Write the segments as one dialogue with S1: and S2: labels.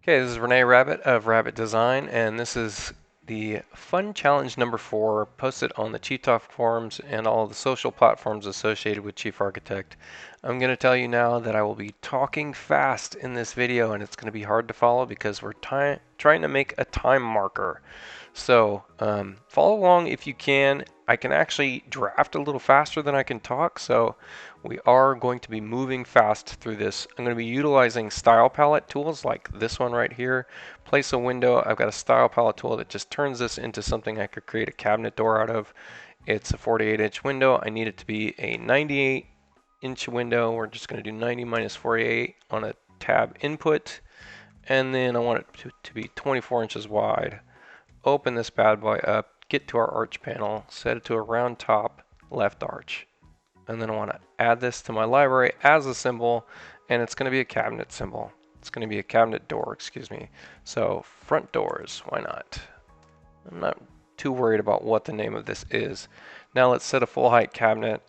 S1: Okay, this is Renee Rabbit of Rabbit Design, and this is the fun challenge number 4 posted on the Chief Talk forums and all the social platforms associated with Chief Architect. I'm going to tell you now that I will be talking fast in this video, and it's going to be hard to follow because we're trying to make a time marker. So follow along if you can. I can actually draft a little faster than I can talk, so we are going to be moving fast through this. I'm going to be utilizing style palette tools like this one right here. Place a window. I've got a style palette tool that just turns this into something I could create a cabinet door out of. It's a 48-inch window. I need it to be a 98-inch window. We're just going to do 90 minus 48 on a tab input. And then I want it to be 24 inches wide. Open this bad boy up, get to our arch panel, set it to a round top, left arch. And then I want to add this to my library as a symbol, and it's going to be a cabinet symbol. It's going to be a cabinet door, excuse me. So front doors, why not? I'm not too worried about what the name of this is. Now let's set a full height cabinet.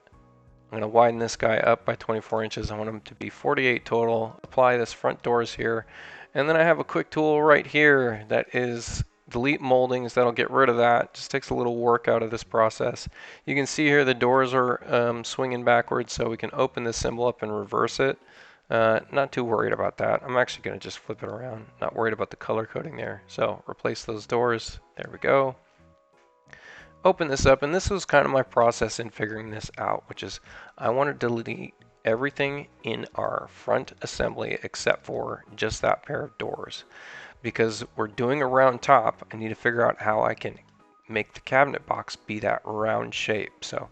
S1: I'm going to widen this guy up by 24 inches. I want him to be 48 total. Apply this front doors here. And then I have a quick tool right here that is delete moldings. That'll get rid of that. Just takes a little work out of this process. You can see here the doors are swinging backwards, so we can open this symbol up and reverse it. Not too worried about that. I'm actually going to just flip it around. Not worried about the color coding there. So replace those doors. There we go. Open this up, and this was kind of my process in figuring this out, which is I want to delete everything in our front assembly except for just that pair of doors. Because we're doing a round top, I need to figure out how I can make the cabinet box be that round shape. So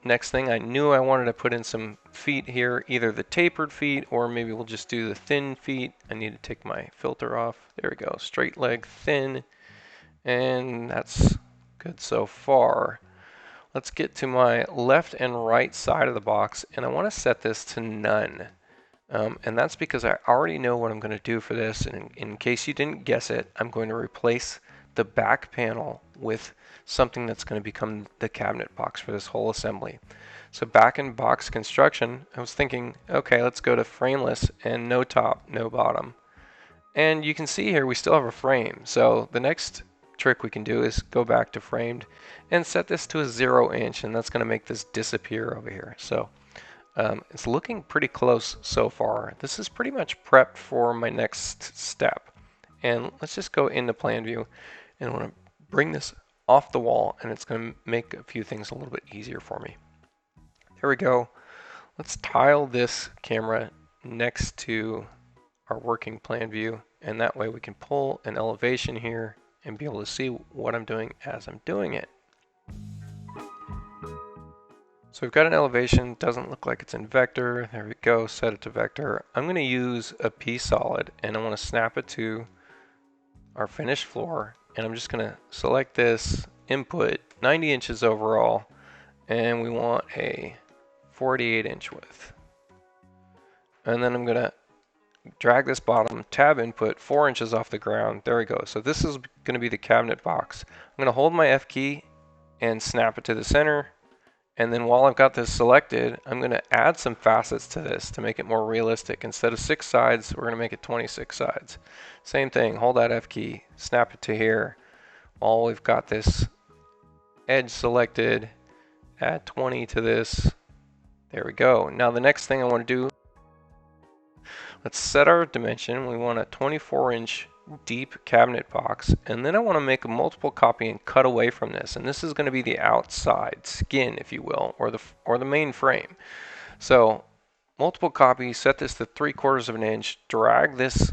S1: next thing, I knew I wanted to put in some feet here, either the tapered feet or maybe we'll just do the thin feet. I need to take my filter off. There we go, straight leg, thin, and that's good so far. Let's get to my left and right side of the box, and I want to set this to none. And that's because I already know what I'm going to do for this, and in case you didn't guess it, I'm going to replace the back panel with something that's going to become the cabinet box for this whole assembly. So back in box construction, I was thinking, okay, let's go to frameless and no top, no bottom. And you can see here we still have a frame. So the next trick we can do is go back to framed and set this to a 0 inch, and that's going to make this disappear over here. So it's looking pretty close so far. This is pretty much prepped for my next step. And let's just go into plan view, and I want to bring this off the wall, and it's going to make a few things a little bit easier for me. There we go. Let's tile this camera next to our working plan view, and that way we can pull an elevation here and be able to see what I'm doing as I'm doing it. So we've got an elevation, doesn't look like it's in vector. There we go, set it to vector. I'm going to use a P-solid, and I want to snap it to our finished floor, and I'm just going to select this input, 90 inches overall, and we want a 48-inch width. And then I'm going to drag this bottom, tab input, 4 inches off the ground. There we go. So this is going to be the cabinet box. I'm going to hold my F key and snap it to the center. And then while I've got this selected, I'm going to add some facets to this to make it more realistic. Instead of 6 sides, we're going to make it 26 sides. Same thing, hold that F key, snap it to here. While we've got this edge selected, add 20 to this. There we go. Now the next thing I want to do, let's set our dimension. We want a 24-inch deep cabinet box, and then I want to make a multiple copy and cut away from this, and this is going to be the outside skin, if you will, or the main frame. So multiple copy, set this to 3/4 of an inch, drag this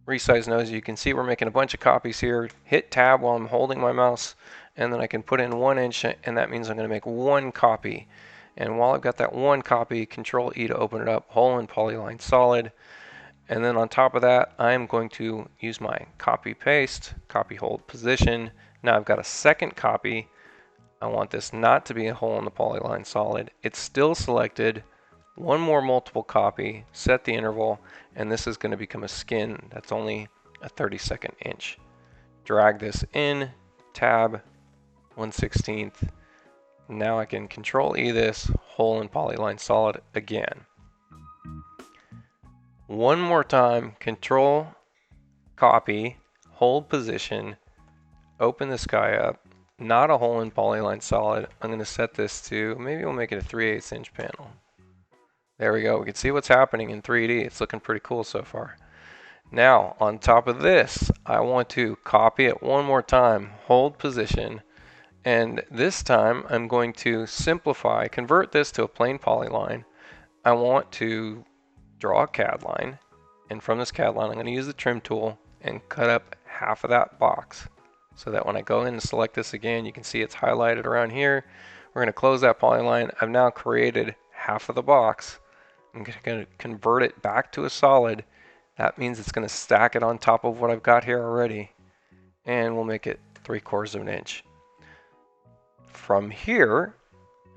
S1: resize nose. You can see we're making a bunch of copies here. Hit tab while I'm holding my mouse, and then I can put in 1 inch, and that means I'm going to make 1 copy. And while I've got that 1 copy, Control E to open it up, hole in polyline solid. And then on top of that, I'm going to use my copy paste, copy hold position. Now I've got a second copy. I want this not to be a hole in the polyline solid. It's still selected. 1 more multiple copy, set the interval, and this is going to become a skin that's only a 32nd inch. Drag this in, tab, 1/16. Now I can Control E this, hole in polyline solid again. One more time, Control copy, hold position, open this guy up, not a hole in polyline solid. I'm going to set this to, maybe we'll make it a 3/8 inch panel. There we go. We can see what's happening in 3D. It's looking pretty cool so far. Now, on top of this, I want to copy it one more time, hold position, and this time I'm going to simplify, convert this to a plain polyline. I want to draw a CAD line, and from this CAD line I'm going to use the trim tool and cut up half of that box so that when I go in and select this again, you can see it's highlighted around here. We're going to close that polyline. I've now created half of the box. I'm going to convert it back to a solid. That means it's going to stack it on top of what I've got here already, and we'll make it 3/4 of an inch. From here,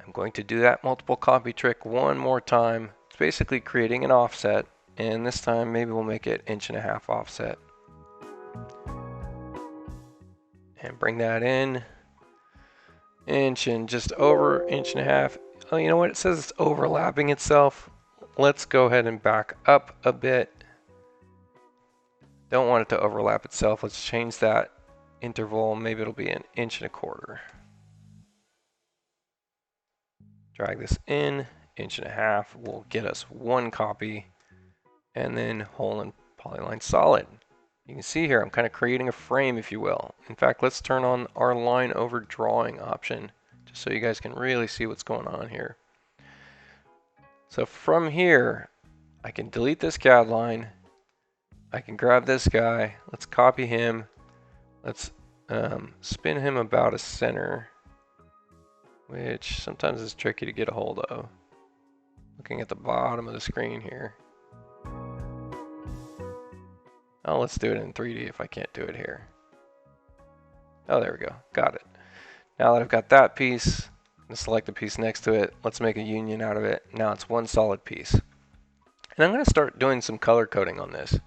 S1: I'm going to do that multiple copy trick one more time. It's basically creating an offset, and this time maybe we'll make it 1.5 inch offset. And bring that in, inch and just over 1.5 inches. Oh, you know what? It says it's overlapping itself. Let's go ahead and back up a bit. Don't want it to overlap itself. Let's change that interval. Maybe it'll be 1.25 inches. Drag this in, 1.5 inches will get us one copy, and then hole in polyline solid. You can see here I'm kind of creating a frame, if you will. In fact, let's turn on our line over drawing option just so you guys can really see what's going on here. So from here, I can delete this CAD line. I can grab this guy. Let's copy him. Let's spin him about a center, which sometimes is tricky to get a hold of. Looking at the bottom of the screen here. Oh, let's do it in 3D if I can't do it here. Oh, there we go. Got it. Now that I've got that piece, I'm going to select the piece next to it. Let's make a union out of it. Now it's one solid piece. And I'm going to start doing some color coding on this.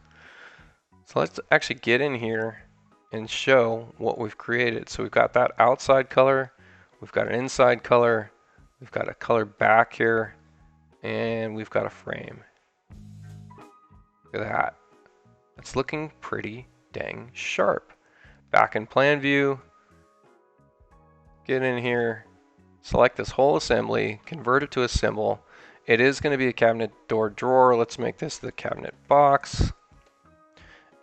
S1: So let's actually get in here and show what we've created. So we've got that outside color, we've got an inside color, we've got a color back here, and we've got a frame. Look at that. It's looking pretty dang sharp. Back in plan view, get in here, select this whole assembly, convert it to a symbol. It is going to be a cabinet door drawer. Let's make this the cabinet box.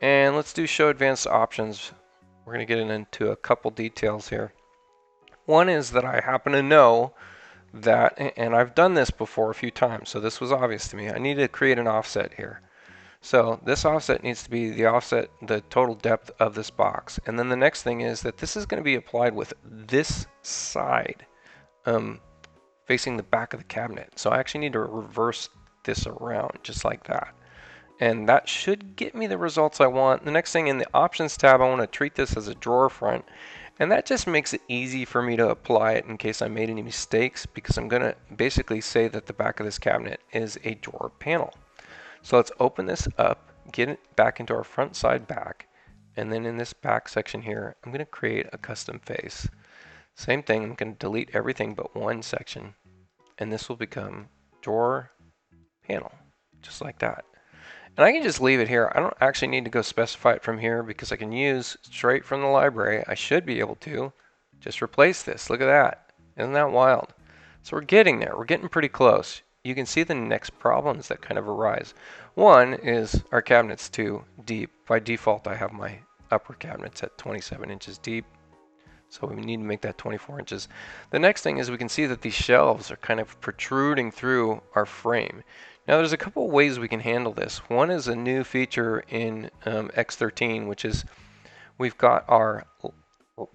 S1: And let's do show advanced options. We're going to get into a couple details here. One is that I happen to know that, and I've done this before a few times, so this was obvious to me. I need to create an offset here. So this offset needs to be the offset, the total depth of this box. And then the next thing is that this is going to be applied with this side facing the back of the cabinet. So I actually need to reverse this around just like that. And that should get me the results I want. The next thing in the options tab, I want to treat this as a drawer front. And that just makes it easy for me to apply it in case I made any mistakes, because I'm going to basically say that the back of this cabinet is a drawer panel. So let's open this up, get it back into our front side back, and then in this back section here, I'm going to create a custom face. Same thing, I'm going to delete everything but one section, and this will become drawer panel, just like that. And I can just leave it here. I don't actually need to go specify it from here because I can use straight from the library. I should be able to just replace this. Look at that. Isn't that wild? So we're getting there. We're getting pretty close. You can see the next problems that kind of arise. One is our cabinet's too deep. By default, I have my upper cabinets at 27 inches deep. So we need to make that 24 inches. The next thing is we can see that these shelves are kind of protruding through our frame. Now there's a couple ways we can handle this. One is a new feature in X-13, which is we've got our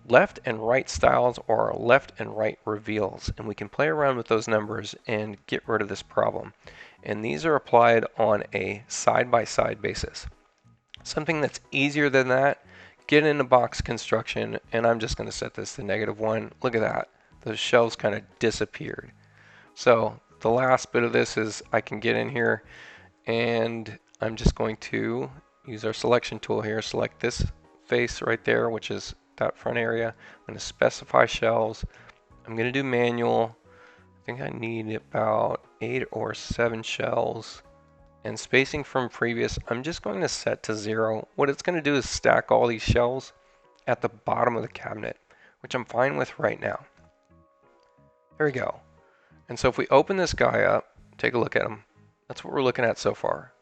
S1: left and right styles or left and right reveals, and we can play around with those numbers and get rid of this problem. And these are applied on a side-by-side basis. Something that's easier than that, get into box construction, and I'm just going to set this to -1. Look at that. Those shelves kind of disappeared. So the last bit of this is I can get in here and I'm just going to use our selection tool here, select this face right there, which is that front area. I'm going to specify shelves. I'm going to do manual. I think I need about 8 or 7 shelves. And spacing from previous, I'm just going to set to 0. What it's going to do is stack all these shelves at the bottom of the cabinet, which I'm fine with right now. There we go. And so if we open this guy up, take a look at him, that's what we're looking at so far.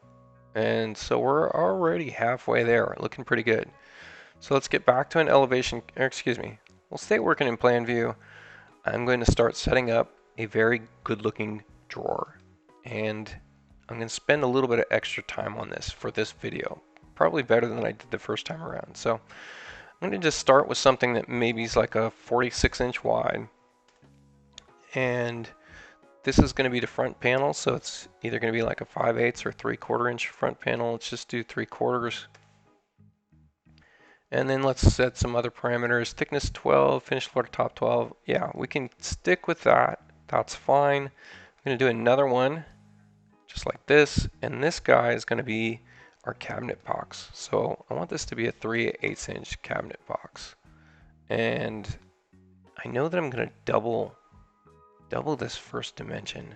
S1: And so we're already halfway there, looking pretty good. So let's get back to an elevation, or excuse me, we'll stay working in plan view. I'm going to start setting up a very good looking drawer. And I'm going to spend a little bit of extra time on this for this video. Probably better than I did the first time around. So I'm going to just start with something that maybe is like a 46-inch wide. And this is going to be the front panel, so it's either going to be like a 5/8 or 3/4 inch front panel. Let's just do 3/4. And then let's set some other parameters. Thickness 12, finished floor to top 12. Yeah, we can stick with that. That's fine. I'm going to do another one just like this. And this guy is going to be our cabinet box. So I want this to be a 3/8 inch cabinet box. And I know that I'm going to double this first dimension.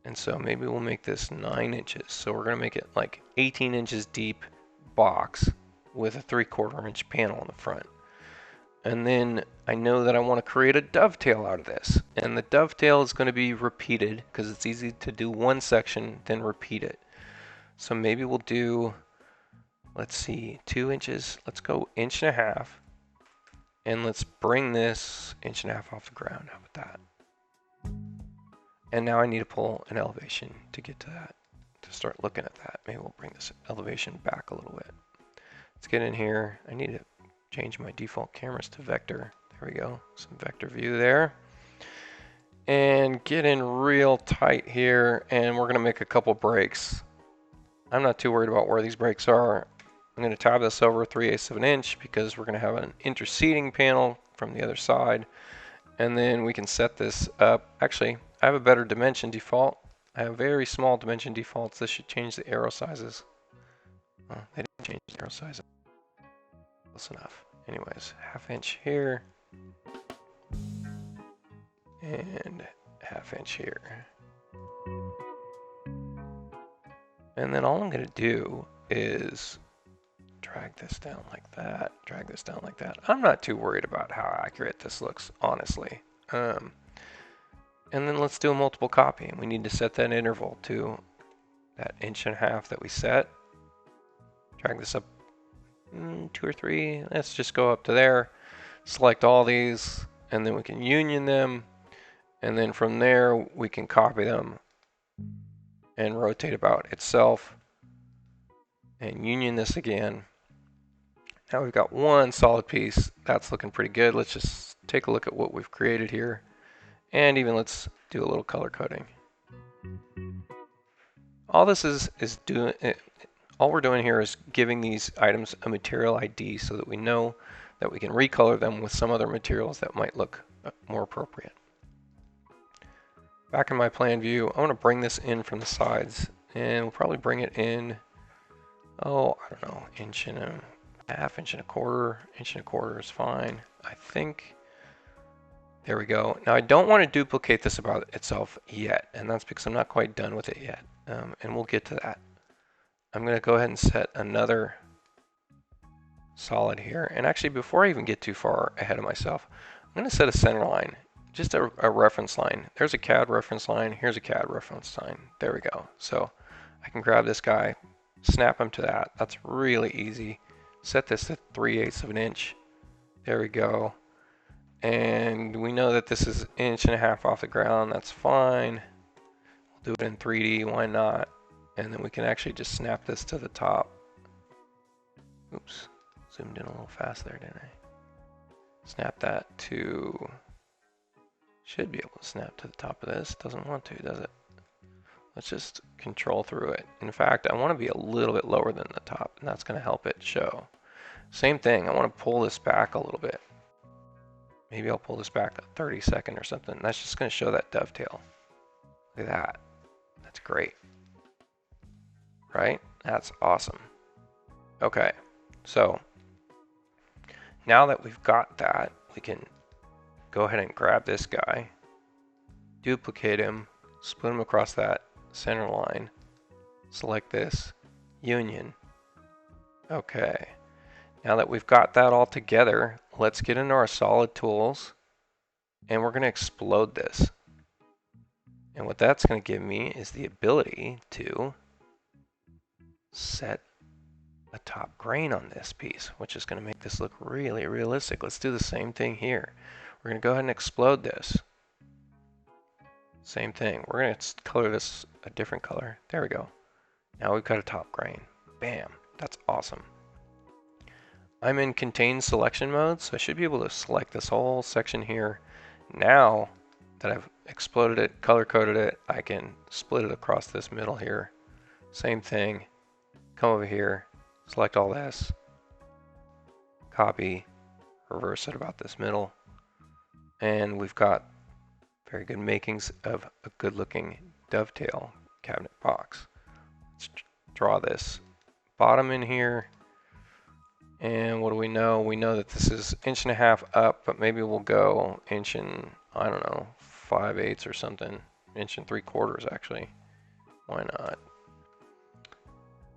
S1: And so maybe we'll make this 9 inches. So we're going to make it like 18 inches deep box with a 3/4 inch panel in the front. And then I know that I want to create a dovetail out of this. And the dovetail is going to be repeated because it's easy to do one section, then repeat it. So maybe we'll do, let's see, 2 inches. Let's go 1.5 inches. And let's bring this 1.5 inches off the ground. How about that? And now I need to pull an elevation to get to that, to start looking at that. Maybe we'll bring this elevation back a little bit. Let's get in here. I need to change my default cameras to vector. There we go, some vector view there. And get in real tight here, and we're gonna make a couple breaks. I'm not too worried about where these breaks are. I'm gonna tab this over 3/8 of an inch because we're gonna have an interseating panel from the other side. And then we can set this up. Actually, I have a better dimension default. I have very small dimension defaults. This should change the arrow sizes. Oh, they didn't change the arrow sizes. Close enough. Anyways, 1/2 inch here. And 1/2 inch here. And then all I'm going to do is drag this down like that, drag this down like that. I'm not too worried about how accurate this looks, honestly. And then let's do a multiple copy. And we need to set that interval to that 1.5 inches that we set. Drag this up 2 or 3. Let's just go up to there. Select all these, and then we can union them. And then from there, we can copy them and rotate about itself. And union this again. Now we've got one solid piece. That's looking pretty good. Let's just take a look at what we've created here. And even let's do a little color coding. All this is doing, all we're doing here is giving these items a material ID so that we know that we can recolor them with some other materials that might look more appropriate. Back in my plan view, I want to bring this in from the sides, and we'll probably bring it in, oh, I don't know, 1.5 inches, 1.25 inches, 1.25 is fine, I think. There we go. Now I don't want to duplicate this about itself yet, and that's because I'm not quite done with it yet, and we'll get to that. I'm going to go ahead and set another solid here, and actually before I even get too far ahead of myself, I'm going to set a center line, just a reference line. There's a CAD reference line, here's a CAD reference line. There we go. So I can grab this guy, snap him to that. That's really easy. Set this to 3/8 of an inch. There we go. And we know that this is 1.5 inches off the ground. That's fine. We'll do it in 3D. Why not? And then we can actually just snap this to the top. Oops. Zoomed in a little fast there, didn't I? Snap that to... Should be able to snap to the top of this. Doesn't want to, does it? Let's just control through it. In fact, I want to be a little bit lower than the top, and that's going to help it show. Same thing. I want to pull this back a little bit. Maybe I'll pull this back a 30-second or something. That's just going to show that dovetail. Look at that. That's great. Right? That's awesome. Okay. So now that we've got that, we can go ahead and grab this guy, duplicate him, split him across that center line, select this, union. Okay, now that we've got that all together, let's get into our solid tools and we're going to explode this. And what that's going to give me is the ability to set a top grain on this piece, which is going to make this look really realistic. Let's do the same thing here. We're going to go ahead and explode this. Same thing. We're going to color this a different color. There we go. Now we've got a top grain. Bam. That's awesome. I'm in contain selection mode, so I should be able to select this whole section here. Now that I've exploded it, color coded it, I can split it across this middle here. Same thing. Come over here, select all this, copy, reverse it about this middle, and we've got very good makings of a good looking dovetail cabinet box. Let's draw this bottom in here. And what do we know? We know that this is 1.5 inches up, but maybe we'll go inch and, I don't know, 5/8 or something. 1 3/4 actually. Why not?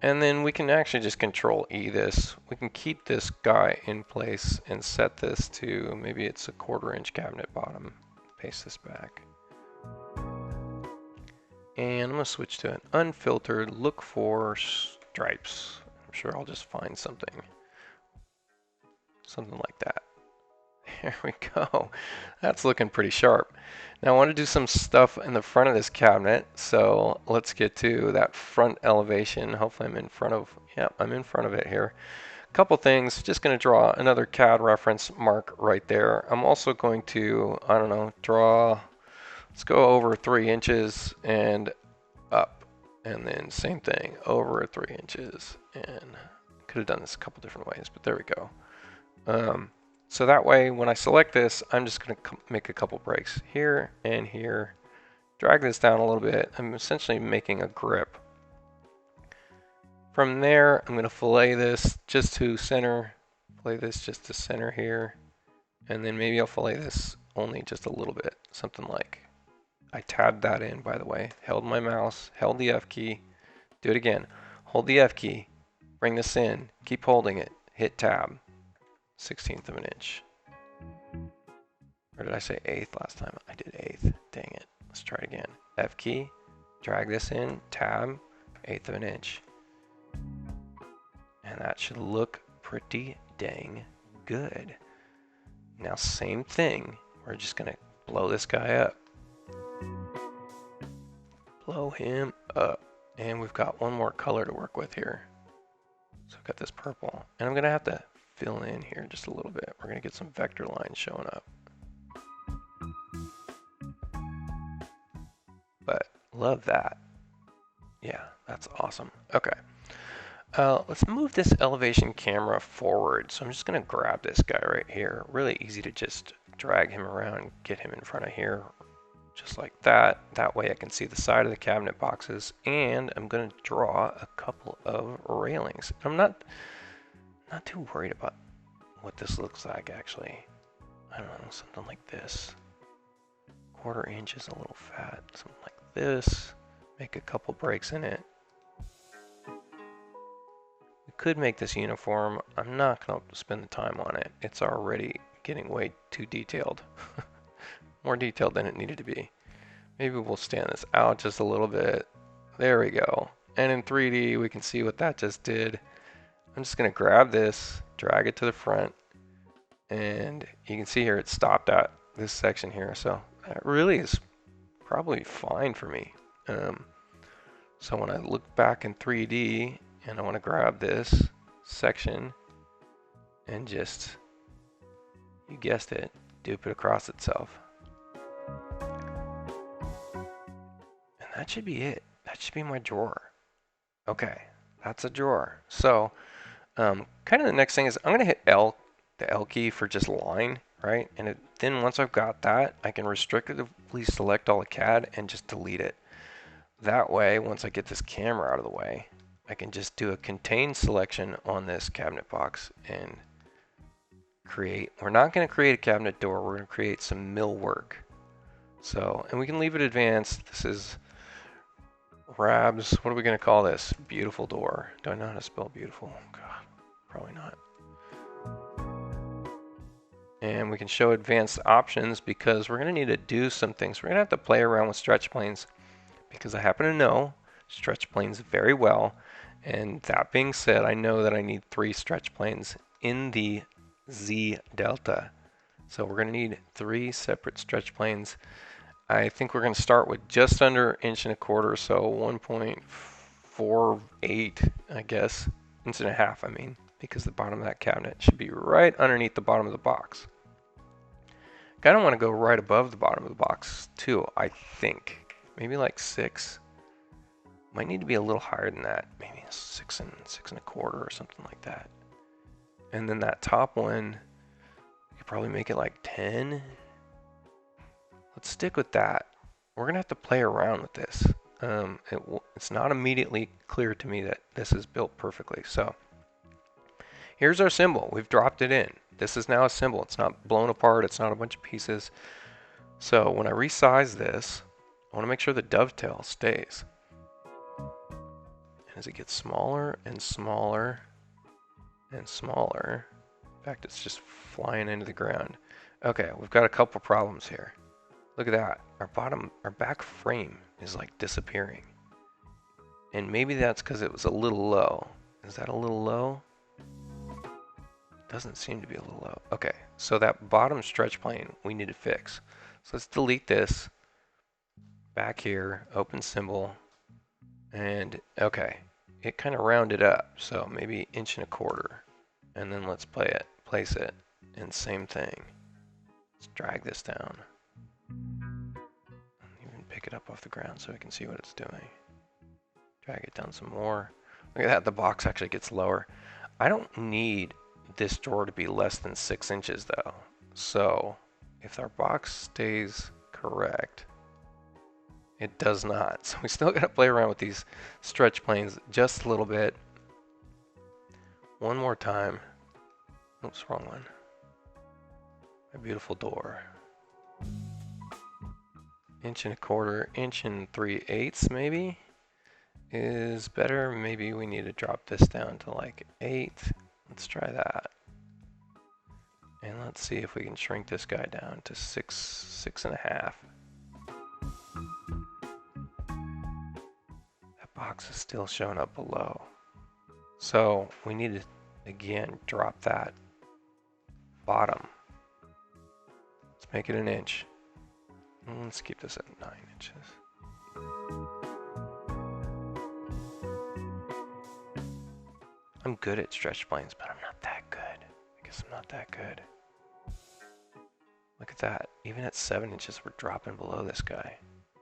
S1: And then we can actually just control E this. We can keep this guy in place and set this to, maybe it's a 1/4 inch cabinet bottom. Paste this back. And I'm going to switch to an unfiltered, look for stripes. I'm sure I'll just find something. Something like that. There we go. That's looking pretty sharp. Now I want to do some stuff in the front of this cabinet, so let's get to that front elevation. Hopefully I'm in front of, yeah, I'm in front of it here. A couple things, just going to draw another CAD reference mark right there. I'm also going to, I don't know, draw, let's go over 3 inches and up. And then same thing, over 3 inches. And could have done this a couple different ways, but there we go. So that way, when I select this, I'm just going to make a couple breaks here and here. Drag this down a little bit. I'm essentially making a grip. From there, I'm going to fillet this just to center. Fillet this just to center here. And then maybe I'll fillet this only just a little bit. Something like, I tabbed that in, by the way. Held my mouse, held the F key. Do it again. Hold the F key. Bring this in. Keep holding it. Hit tab. 1/16 of an inch. Or did I say 1/8 last time? I did 1/8. Dang it. Let's try it again. F key, drag this in, tab, 1/8 of an inch. And that should look pretty dang good. Now same thing. We're just going to blow this guy up. Blow him up. And we've got one more color to work with here. So I've got this purple. And I'm going to have to fill in here just a little bit. We're going to get some vector lines showing up. But love that. Yeah, that's awesome. Okay. Let's move this elevation camera forward. So I'm just going to grab this guy right here. Really easy to just drag him around, get him in front of here, just like that. That way I can see the side of the cabinet boxes, and I'm going to draw a couple of railings. I'm not too worried about what this looks like, actually. I don't know, something like this. 1/4 inch is a little fat, something like this. Make a couple breaks in it. We could make this uniform. I'm not going to spend the time on it. It's already getting way too detailed. More detailed than it needed to be. Maybe we'll stand this out just a little bit. There we go. And in 3D, we can see what that just did. I'm just going to grab this, drag it to the front, and you can see here it stopped at this section here. So that really is probably fine for me. So when I look back in 3D and I want to grab this section and just, you guessed it, dupe it across itself. And that should be it. That should be my drawer. Okay, that's a drawer. So kind of the next thing is I'm going to hit L, the L key for just line, right? And then once I've got that, I can restrictively select all the CAD and just delete it. That way, once I get this camera out of the way, I can just do a contain selection on this cabinet box and create. We're not going to create a cabinet door. We're going to create some millwork. So, and we can leave it advanced. This is Rabs, what are we going to call this? Beautiful door. Do I know how to spell beautiful? God, probably not. And we can show advanced options because we're going to need to do some things. We're going to have to play around with stretch planes because I happen to know stretch planes very well. And that being said, I know that I need 3 stretch planes in the Z delta. So we're going to need 3 separate stretch planes. I think we're going to start with just under 1.25 inches, so 1.48, I guess. 1.5 inches, I mean, because the bottom of that cabinet should be right underneath the bottom of the box. Kind of want to go right above the bottom of the box too, I think. Maybe like 6. Might need to be a little higher than that. Maybe 6.25 or something like that. And then that top one, you could probably make it like 10. Let's stick with that. We're gonna have to play around with this. It's not immediately clear to me that this is built perfectly. So here's our symbol. We've dropped it in. This is now a symbol. It's not blown apart. It's not a bunch of pieces. So when I resize this, I want to make sure the dovetail stays. And as it gets smaller and smaller and smaller, in fact, it's just flying into the ground. Okay, we've got a couple problems here. Look at that. Our back frame is like disappearing. And maybe that's because it was a little low. Is that a little low? Doesn't seem to be a little low. Okay, so that bottom stretch plane we need to fix. So let's delete this. Back here, open symbol. And okay, it kind of rounded up. So maybe 1.25 inches. And then let's place it. And same thing. Let's drag this down. Pick it up off the ground so we can see what it's doing. Drag it down some more. Look at that, the box actually gets lower. I don't need this drawer to be less than 6 inches though. So if our box stays correct, it does not. So we still gotta play around with these stretch planes just a little bit. One more time. Oops, wrong one. My beautiful door. 1.25 inches, 1 3/8 maybe is better. Maybe we need to drop this down to like 8. Let's try that. And let's see if we can shrink this guy down to 6.5. That box is still showing up below. So we need to, again, drop that bottom. Let's make it 1 inch. Let's keep this at 9 inches. I'm good at stretch planes, but I'm not that good. I guess I'm not that good. Look at that. Even at 7 inches, we're dropping below this guy.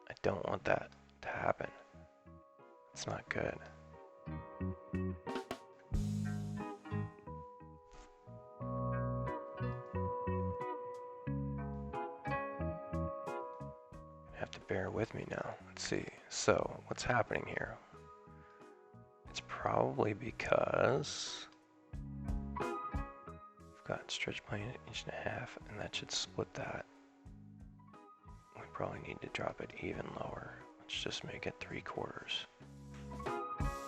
S1: I don't want that to happen. It's not good. Have to bear with me now. Let's see. So what's happening here? It's probably because we've got stretch plane at 1.5 inches, and that should split that. We probably need to drop it even lower. Let's just make it 3/4.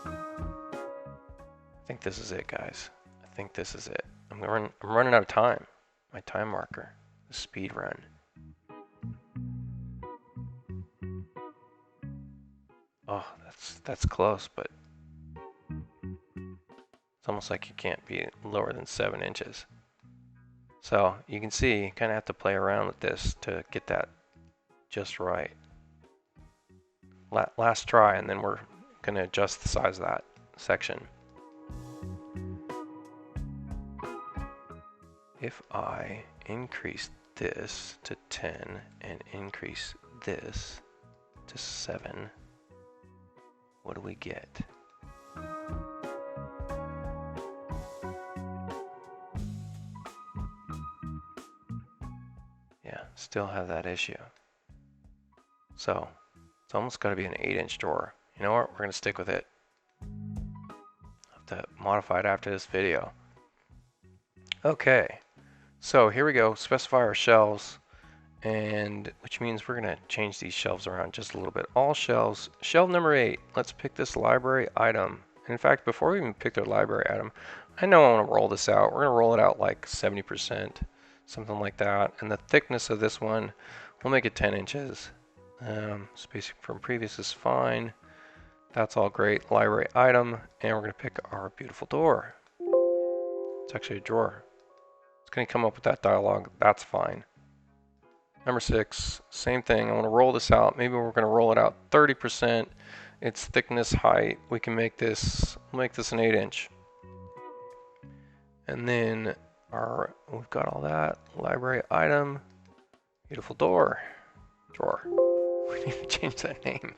S1: I think this is it, guys. I think this is it. I'm running out of time. My time marker. The speed run. Oh, that's close, but it's almost like you can't be lower than 7 inches. So you can see, you kind of have to play around with this to get that just right. Last try, and then we're going to adjust the size of that section. If I increase this to 10 and increase this to 7, what do we get? Yeah, still have that issue. So it's almost got to be an 8-inch drawer. You know what? We're going to stick with it. I'll have to modify it after this video. Okay, so here we go. Specify our shelves, and which means we're going to change these shelves around just a little bit. All shelves. Shelf number 8. Let's pick this library item. In fact, before we even pick our library item, I know I want to roll this out. We're going to roll it out like 70%, something like that. And the thickness of this one, we'll make it 10 inches. Spacing from previous is fine. That's all great. Library item, and we're going to pick our beautiful door. It's actually a drawer. It's going to come up with that dialog. That's fine. Number 6, same thing. I want to roll this out. Maybe we're going to roll it out 30%. Its thickness, height. We can make this. We'll make this an 8-inch. And then we've got all that. Library item. Beautiful door. Drawer. We need to change that name.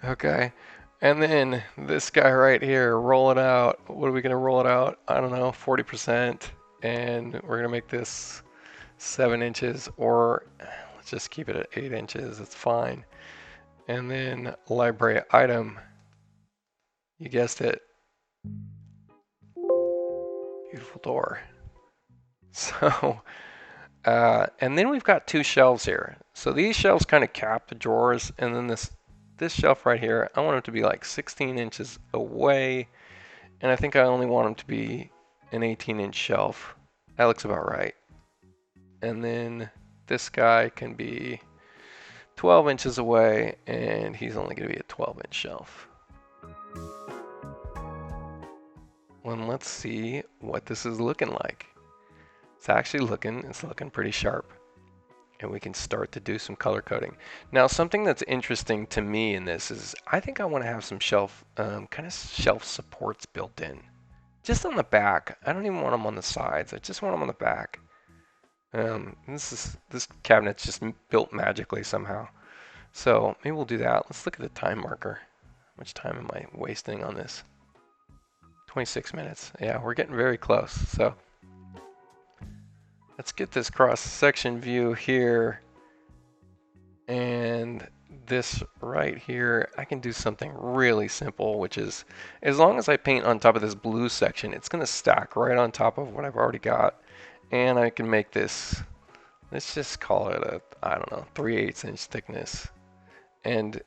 S1: Okay. And then this guy right here, roll it out. What are we going to roll it out? I don't know, 40%. And we're going to make this 7 inches, or let's just keep it at 8 inches. It's fine. And then library item. You guessed it. Beautiful door. So, and then we've got 2 shelves here. So these shelves kind of cap the drawers, and then this shelf right here, I want it to be like 16 inches away, and I think I only want them to be an 18-inch shelf. That looks about right. And then this guy can be 12 inches away, and he's only going to be a 12-inch shelf. Well, let's see what this is looking like. It's looking pretty sharp. And we can start to do some color coding. Now, something that's interesting to me in this is I think I want to have some kind of shelf supports built in. Just on the back. I don't even want them on the sides. I just want them on the back. This cabinet's just built magically somehow. So maybe we'll do that. Let's look at the time marker. How much time am I wasting on this? 26 minutes. Yeah, we're getting very close. So let's get this cross-section view here. And this right here, I can do something really simple, which is as long as I paint on top of this blue section, it's going to stack right on top of what I've already got. And I can make this, let's just call it a, I don't know, 3/8 inch thickness. And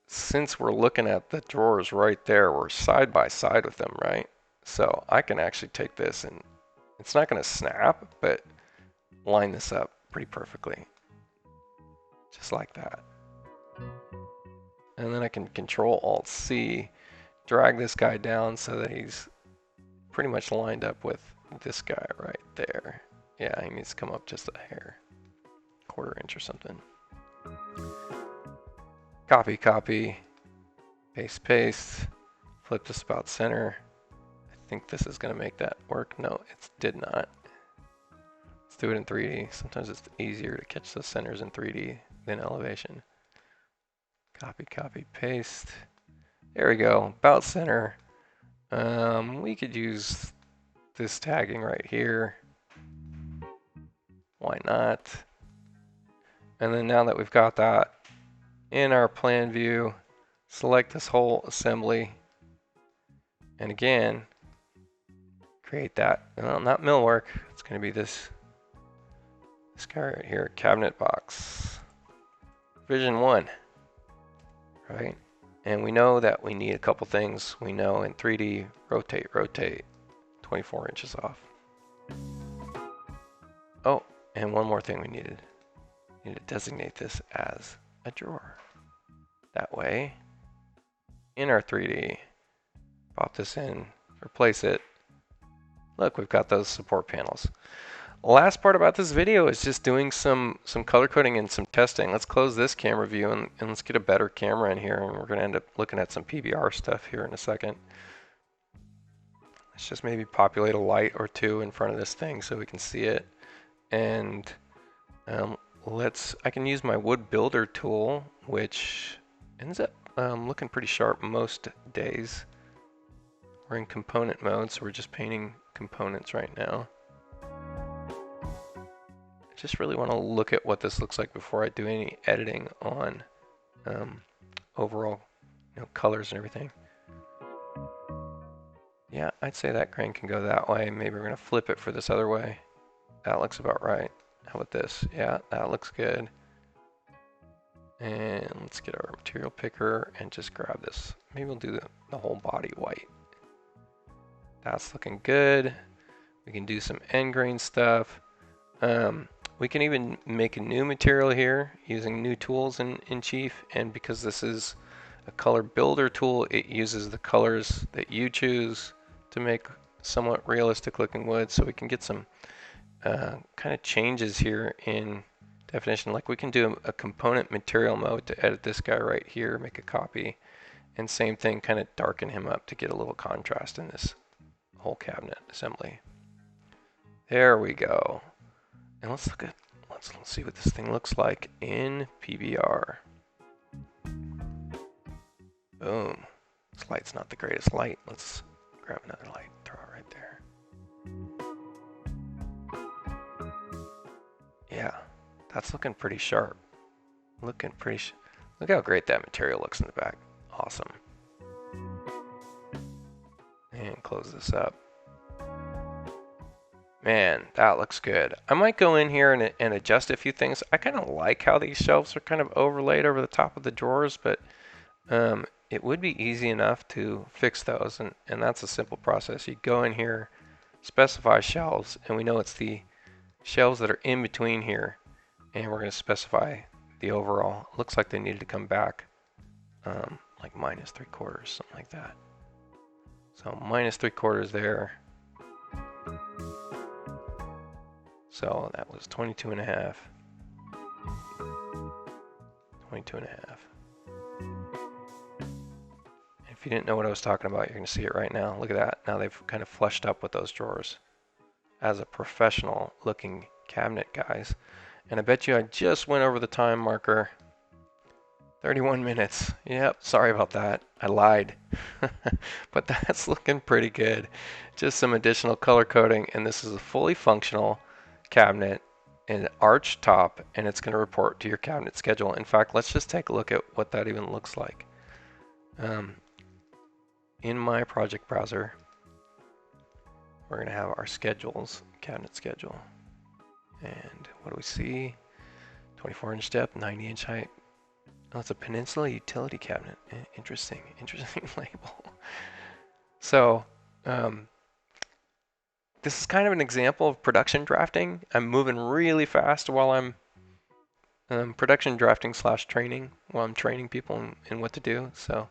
S1: since we're looking at the drawers right there, we're side by side with them, right? So I can actually take this, and it's not going to snap, but line this up pretty perfectly. Just like that. And then I can Control-Alt-C, drag this guy down so that he's pretty much lined up with this guy right there. Yeah, he needs to come up just a hair, 1/4 inch or something. Copy, copy, paste, paste, flip this about center. I think this is going to make that work. No, it did not. Let's do it in 3D. Sometimes it's easier to catch the centers in 3D than elevation. Copy, copy, paste. There we go, about center. We could use this tagging right here. Why not? And then now that we've got that in our plan view, select this whole assembly. And again, create that. Well, not millwork. It's going to be this guy right here, cabinet box. Vision 1. Right? And we know that we need a couple things. We know in 3D, rotate, 24 inches off. Oh, and one more thing we needed. We need to designate this as a drawer. That way, in our 3D, pop this in, replace it. Look, we've got those support panels. Last part about this video is just doing some color coding and some testing. Let's close this camera view and let's get a better camera in here, and we're going to end up looking at some PBR stuff here in a second. Let's just maybe populate a light or two in front of this thing so we can see it. And I can use my wood builder tool, which ends up looking pretty sharp most days. We're in component mode, so we're just painting components right now. I just really want to look at what this looks like before I do any editing on overall, colors and everything. Yeah, I'd say that grain can go that way. Maybe we're going to flip it for this other way. That looks about right. How about this? Yeah, that looks good. And let's get our material picker and just grab this. Maybe we'll do the whole body white. That's looking good. We can do some end grain stuff. We can even make a new material here using new tools in Chief. And because this is a color builder tool, it uses the colors that you choose to make somewhat realistic looking wood. So we can get some kind of changes here in definition. Like we can do a component material mode to edit this guy right here, make a copy. And same thing, kind of darken him up to get a little contrast in this whole cabinet assembly. There we go. And let's see what this thing looks like in PBR. Boom. This light's not the greatest light. Let's grab another light, throw it right there. Yeah, that's looking pretty sharp. Look how great that material looks in the back. Awesome. And close this up. Man, that looks good. I might go in here and adjust a few things. I kind of like how these shelves are kind of overlaid over the top of the drawers, but it would be easy enough to fix those, and that's a simple process. You go in here, specify shelves, and we know it's the shelves that are in between here, and we're going to specify the overall. It looks like they needed to come back like -3/4, something like that. So -3/4 there. So that was 22.5. 22.5. If you didn't know what I was talking about, you're going to see it right now. Look at that. Now they've kind of flushed up with those drawers as a professional looking cabinet, guys. And I bet you I just went over the time marker. 31 minutes. Yep, sorry about that. I lied. But that's looking pretty good. Just some additional color coding, and this is a fully functional cabinet, an arch top, and it's going to report to your cabinet schedule. In fact, let's just take a look at what that even looks like. In my project browser, we're going to have our schedules, cabinet schedule. And what do we see? 24-inch depth, 90-inch height. Oh, it's a Peninsula utility cabinet. Interesting label. So, this is kind of an example of production drafting. I'm moving really fast while I'm production drafting / training, while I'm training people in what to do. So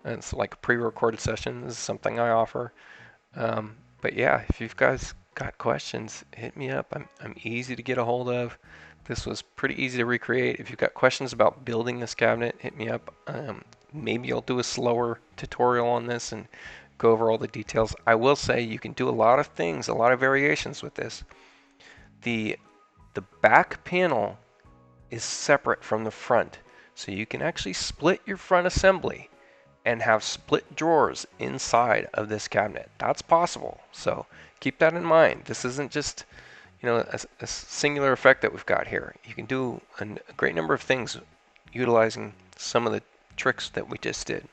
S1: it's like a pre-recorded session. This is something I offer. But yeah, if you guys got questions, hit me up. I'm easy to get a hold of. This was pretty easy to recreate. If you've got questions about building this cabinet, hit me up. Maybe I'll do a slower tutorial on this and go over all the details. I will say you can do a lot of things, a lot of variations with this. The back panel is separate from the front, so you can actually split your front assembly and have split drawers inside of this cabinet. That's possible, so keep that in mind. This isn't just a singular effect that we've got here. You can do a great number of things utilizing some of the tricks that we just did.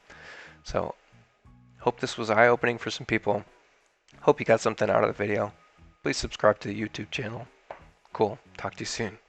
S1: So hope this was eye-opening for some people. Hope you got something out of the video. Please subscribe to the YouTube channel. Cool. Talk to you soon.